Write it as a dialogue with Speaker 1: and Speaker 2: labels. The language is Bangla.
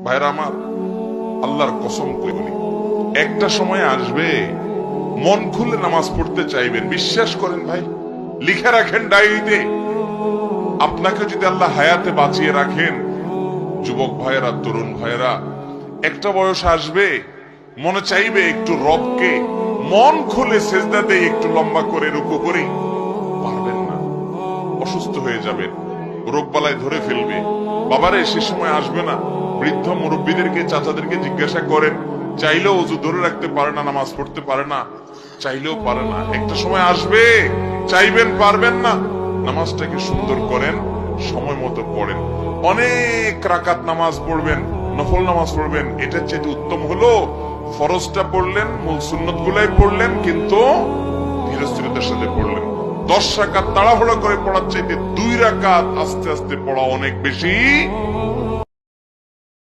Speaker 1: ভাইরা আমার, আল্লাহর কসম করে বলি, একটা সময় আসবে মন খুলে নামাজ পড়তে চাইবেন। বিশ্বাস করেন ভাই, লিখে রাখেন ডায়েরিতে। আপনাকে যদি আল্লাহ হায়াতে বাঁচিয়ে রাখেন, যুবক ভাইয়েরা, তরুণ ভাইয়েরা, একটা বয়স আসবে মনে চাইবে একটু রবকে মন খুলে সেজদা দেই, একটু লম্বা করে রুকু করি। পারবেন না, অসুস্থ হয়ে যাবেন, রোগবালায় ধরে ফেলবে। বাবারে, সে সময় আসবে না? বৃদ্ধ মুরব্বীদেরকে, চাচাদেরকে জিজ্ঞাসা করেন, চাইলেও ওযু ধরে রাখতে পারে না, নামাজ পড়তে পারে না, চাইলেও পারে না। একটা সময় আসবে চাইবেন, পারবেন না। নামাজটাকে সুন্দর করেন, সময় মতো পড়েন, অনেক রাকাত নামাজ পড়বেন, নফল নামাজ পড়বেন। এটার চেয়ে উত্তম হলো ফরজটা পড়লেন, মূল সুন্নত গুলাই পড়লেন, কিন্তু ধীরস্থিরতার সাথে পড়লেন। 10 রাকাত তাড়াহুড়ো করে পড়ার চাইতে 2 রাকাত আস্তে আস্তে পড়া অনেক বেশি